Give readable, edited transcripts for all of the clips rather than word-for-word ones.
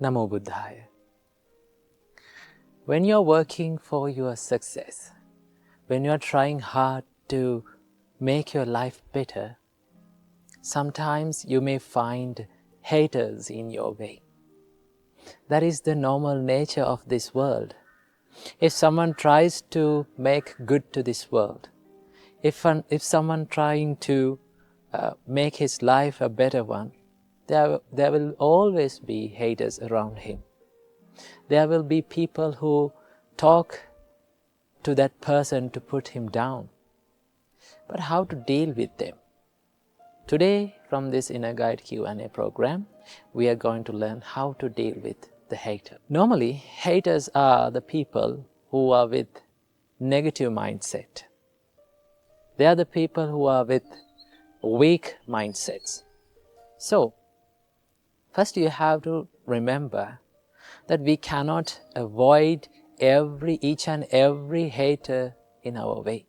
Namo Buddhaya. When you're working for your success, when you're trying hard to make your life better, sometimes you may find haters in your way. That is the normal nature of this world. If someone tries to make good to this world, if someone trying to make his life a better one, there will always be haters around him. There will be people who talk to that person to put him down. But how to deal with them? Today, from this Inner Guide Q&A program, we are going to learn how to deal with the hater. Normally, haters are the people who are with negative mindset. They are the people who are with weak mindsets. So, first you have to remember that we cannot avoid each and every hater in our way.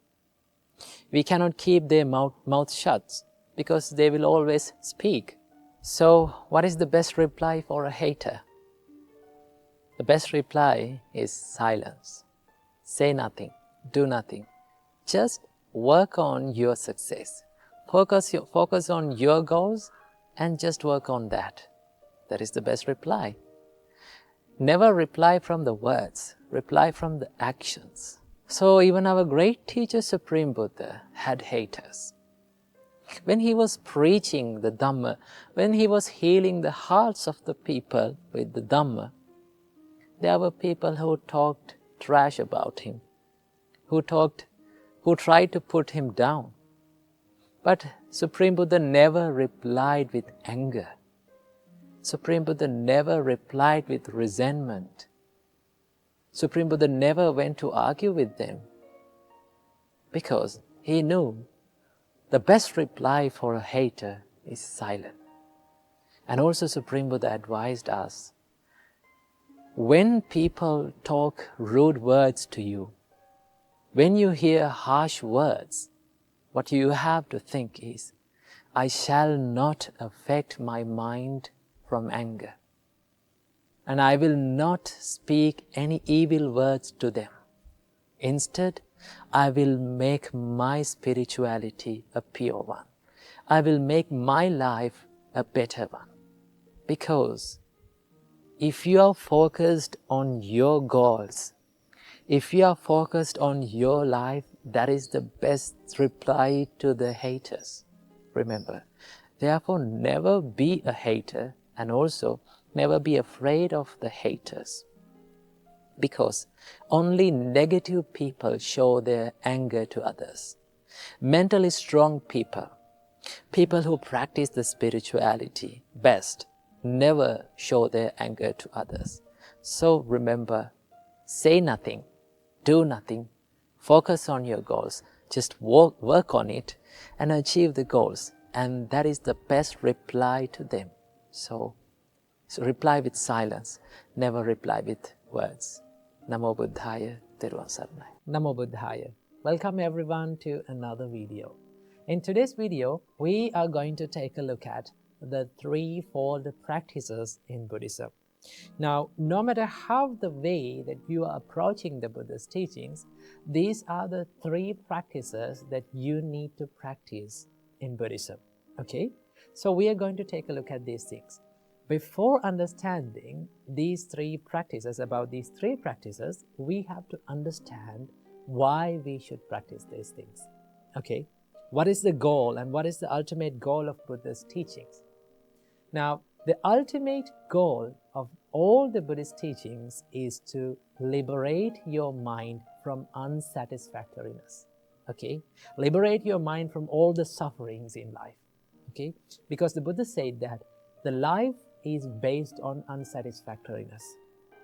We cannot keep their mouth shut because they will always speak. So, what is the best reply for a hater? The best reply is silence. Say nothing, do nothing. Just work on your success. Focus on your goals and just work on that. That is the best reply. Never reply from the words, reply from the actions. So even our great teacher Supreme Buddha had haters. When he was preaching the Dhamma, when he was healing the hearts of the people with the Dhamma, there were people who talked trash about him, who tried to put him down. But Supreme Buddha never replied with anger. Supreme Buddha never replied with resentment. Supreme Buddha never went to argue with them because he knew the best reply for a hater is silence. And also Supreme Buddha advised us, when people talk rude words to you, when you hear harsh words, what you have to think is, I shall not affect my mind from anger. And I will not speak any evil words to them. Instead, I will make my spirituality a pure one. I will make my life a better one. Because if you are focused on your goals, if you are focused on your life, that is the best reply to the haters. Remember, therefore never be a hater and also never be afraid of the haters. Because only negative people show their anger to others. Mentally strong people, people who practice the spirituality best, never show their anger to others. So remember, say nothing, do nothing, focus on your goals, just work on it and achieve the goals. And that is the best reply to them. So reply with silence, never reply with words. Namo Buddhaya, Teruvan Saranai. Namo Buddhaya. Welcome everyone to another video. In today's video, we are going to take a look at the threefold practices in Buddhism. Now, no matter how the way that you are approaching the Buddha's teachings, these are the three practices that you need to practice in Buddhism. Okay? So we are going to take a look at these things. Before understanding these three practices, we have to understand why we should practice these things. Okay? What is the goal and what is the ultimate goal of Buddha's teachings? Now, the ultimate goal of all the Buddhist teachings is to liberate your mind from unsatisfactoriness. Okay? Liberate your mind from all the sufferings in life. Okay? Because the Buddha said that the life is based on unsatisfactoriness.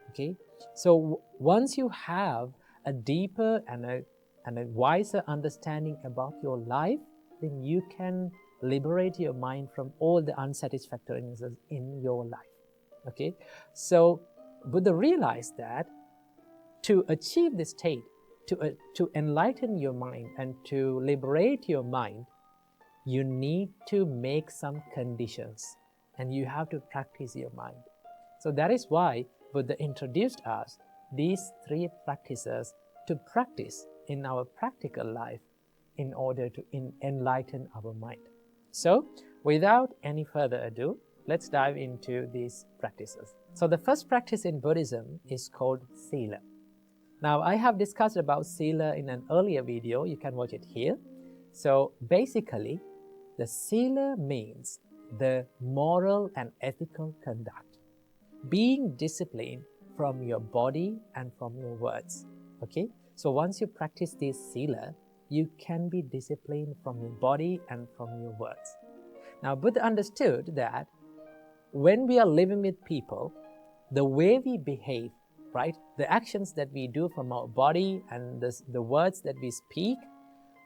Okay? So once you have a deeper and a wiser understanding about your life, then you can liberate your mind from all the unsatisfactorinesses in your life. Okay? So Buddha realized that to achieve this state, to enlighten your mind and to liberate your mind, you need to make some conditions and you have to practice your mind. So that is why Buddha introduced us these 3 practices to practice in our practical life in order to enlighten our mind. So, without any further ado, let's dive into these practices. So the first practice in Buddhism is called Sila. Now, I have discussed about Sila in an earlier video. You can watch it here. So basically, the Sila means the moral and ethical conduct. Being disciplined from your body and from your words. Okay? So once you practice this Sila, you can be disciplined from your body and from your words. Now, Buddha understood that when we are living with people, the way we behave, right, the actions that we do from our body and the words that we speak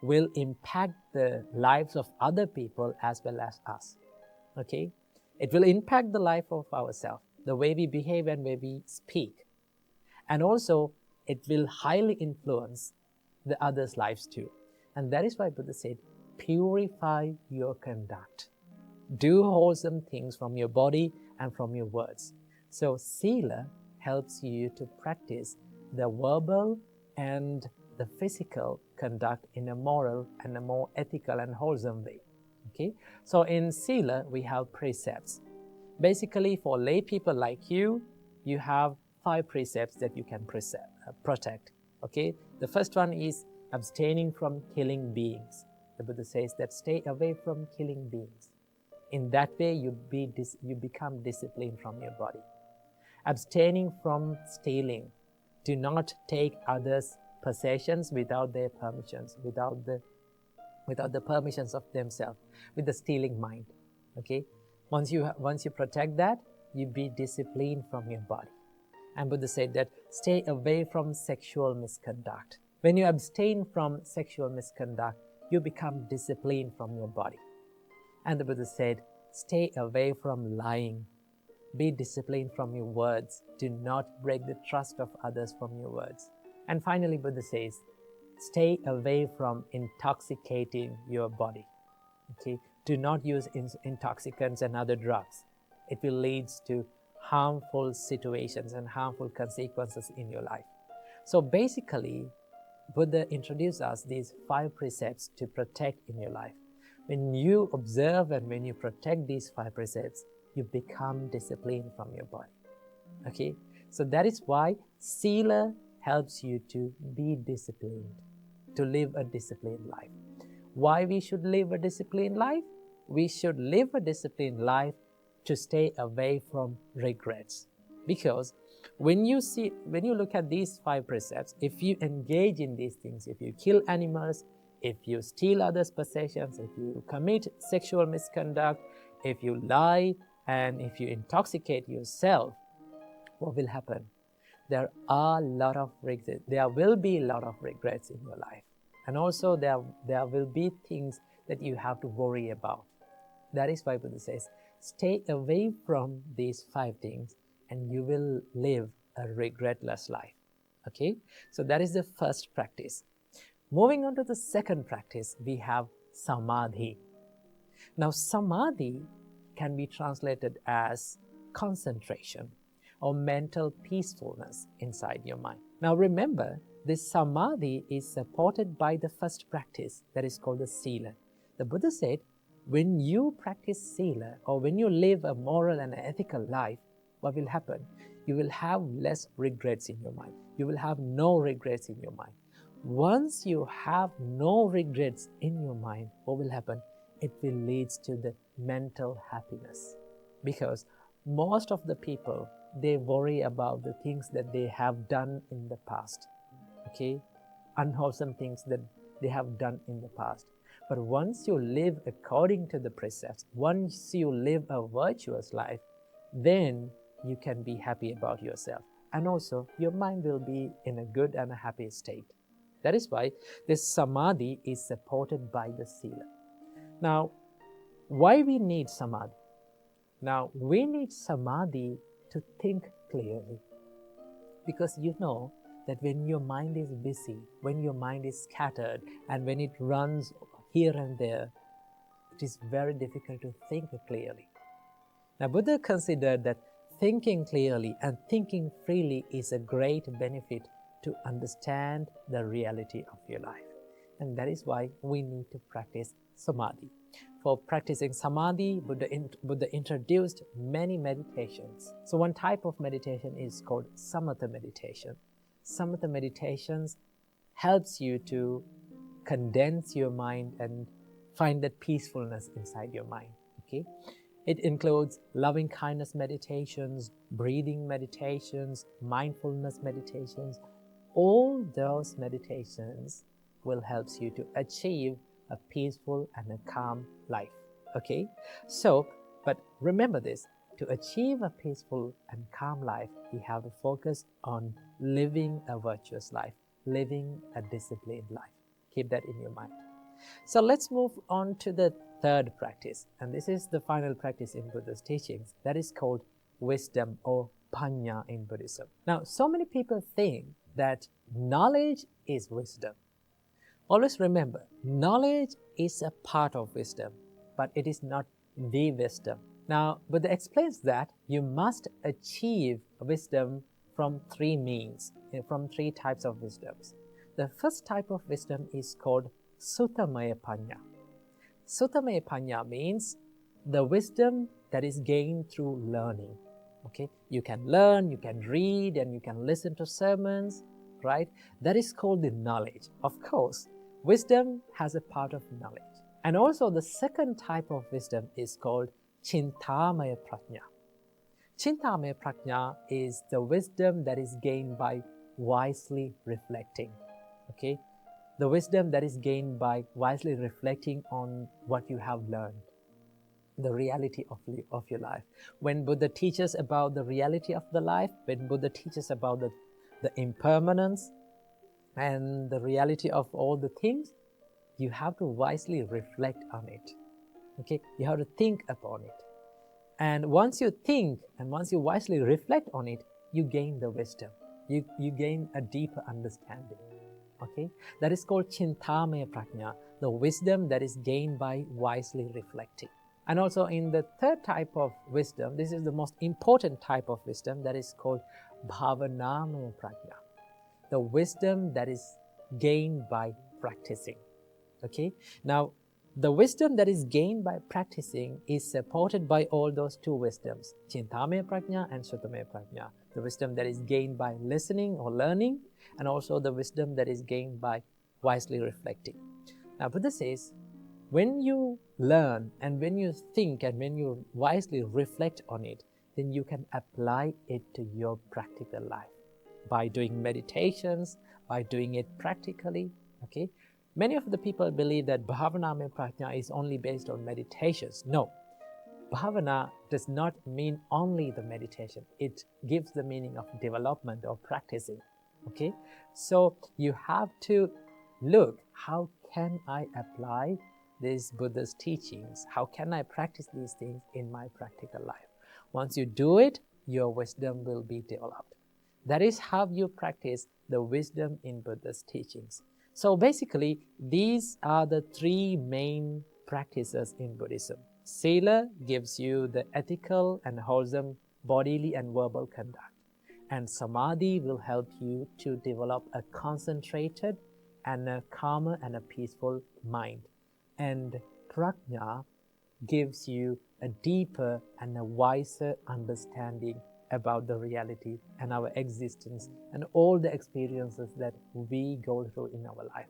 will impact the lives of other people as well as us. Okay? It will impact the life of ourselves, the way we behave and way we speak. And also, it will highly influence the others' lives too. And that is why Buddha said, purify your conduct. Do wholesome things from your body and from your words. So Sila helps you to practice the verbal and the physical conduct in a moral and a more ethical and wholesome way. Okay? So in Sila, we have precepts. Basically, for lay people like you, you have 5 precepts that you can protect. Okay? The first one is abstaining from killing beings. The Buddha says that stay away from killing beings. In that way, you become disciplined from your body. Abstaining from stealing. Do not take others' possessions without their permissions, without the permissions of themselves, with the stealing mind. Okay? Once you protect that, you be disciplined from your body. And Buddha said that stay away from sexual misconduct. When you abstain from sexual misconduct, you become disciplined from your body. And the Buddha said, stay away from lying. Be disciplined from your words. Do not break the trust of others from your words. And finally, Buddha says, stay away from intoxicating your body. Okay? Do not use intoxicants and other drugs. It will lead to harmful situations and harmful consequences in your life. So basically, Buddha introduced us these 5 precepts to protect in your life. When you observe and when you protect these 5 precepts, you become disciplined from your body. Okay? So that is why Sila helps you to be disciplined, to live a disciplined life. Why we should live a disciplined life? We should live a disciplined life to stay away from regrets. Because when you look at these 5 precepts, if you engage in these things, if you kill animals, if you steal others' possessions, if you commit sexual misconduct, if you lie, and if you intoxicate yourself, what will happen? There will be a lot of regrets in your life. And also there will be things that you have to worry about. That is why Buddha says, stay away from these 5 things and you will live a regretless life. Okay? So that is the first practice. Moving on to the second practice, we have Samadhi. Now, Samadhi can be translated as concentration or mental peacefulness inside your mind. Now, remember, this Samadhi is supported by the first practice that is called the Sila. The Buddha said, when you practice Sila or when you live a moral and ethical life, what will happen? You will have less regrets in your mind. You will have no regrets in your mind. Once you have no regrets in your mind, what will happen? It will lead to the mental happiness. Because most of the people, they worry about the things that they have done in the past. Okay? Unwholesome things that they have done in the past. But once you live according to the precepts, once you live a virtuous life, then you can be happy about yourself. And also, your mind will be in a good and a happy state. That is why this Samadhi is supported by the Sila. Now, why we need Samadhi? Now, we need Samadhi to think clearly. Because you know that when your mind is busy, when your mind is scattered, and when it runs here and there, it is very difficult to think clearly. Now, Buddha considered that thinking clearly and thinking freely is a great benefit to understand the reality of your life. And that is why we need to practice Samadhi. For practicing Samadhi, Buddha introduced many meditations. So one type of meditation is called Samatha meditation. Samatha meditations helps you to condense your mind and find that peacefulness inside your mind. Okay? It includes loving kindness meditations, breathing meditations, mindfulness meditations. All those meditations will help you to achieve a peaceful and a calm life. Okay? So, but remember this, to achieve a peaceful and calm life, we have to focus on living a virtuous life, living a disciplined life. Keep that in your mind. So let's move on to the third practice, and this is the final practice in Buddha's teachings. That is called wisdom or Panna in Buddhism. Now, so many people think that knowledge is wisdom. Always remember, knowledge is a part of wisdom, but it is not the wisdom. Now, Buddha explains that you must achieve wisdom from three means, from three types of wisdoms. The first type of wisdom is called Suttamaya Panna. Suttamaya Panna means the wisdom that is gained through learning. Okay, you can learn, you can read, and you can listen to sermons, right? That is called the knowledge. Of course, wisdom has a part of knowledge. And also the second type of wisdom is called Chintamaya Prajna. Chintamaya Prajna is the wisdom that is gained by wisely reflecting. Okay, the wisdom that is gained by wisely reflecting on what you have learned, the reality of your life. When Buddha teaches about the reality of the life, when Buddha teaches about the impermanence and the reality of all the things, you have to wisely reflect on it. Okay, you have to think upon it. And once you think and once you wisely reflect on it, you gain the wisdom. You gain a deeper understanding. Okay, that is called Chintamaya Prajna, the wisdom that is gained by wisely reflecting. And also in the third type of wisdom, this is the most important type of wisdom, that is called Bhavanamaya Prajna, the wisdom that is gained by practicing. Okay, now the wisdom that is gained by practicing is supported by all those two wisdoms, Chintamaya Prajna and Suttamaya Prajna. The wisdom that is gained by listening or learning, and also the wisdom that is gained by wisely reflecting. Now Buddha says, when you learn and when you think and when you wisely reflect on it, then you can apply it to your practical life by doing meditations, by doing it practically. Okay, many of the people believe that Bhavanamaya Prajna is only based on meditations. No, Bhavana does not mean only the meditation. It gives the meaning of development or practicing. Okay, so you have to look, how can I apply these Buddha's teachings? How can I practice these things in my practical life? Once you do it, your wisdom will be developed. That is how you practice the wisdom in Buddha's teachings. So basically, these are the three main practices in Buddhism. Sila gives you the ethical and wholesome bodily and verbal conduct. And Samadhi will help you to develop a concentrated and a calmer and a peaceful mind. And Prajna gives you a deeper and a wiser understanding about the reality and our existence and all the experiences that we go through in our life.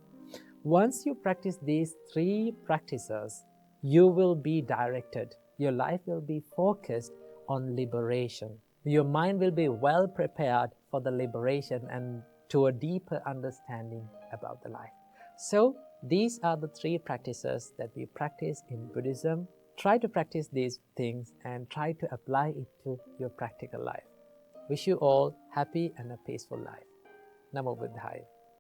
Once you practice these three practices, you will be directed. Your life will be focused on liberation. Your mind will be well prepared for the liberation and to a deeper understanding about the life. So these are the three practices that we practice in Buddhism. Try to practice these things and try to apply it to your practical life. Wish you all happy and a peaceful life. Namo Buddhaya.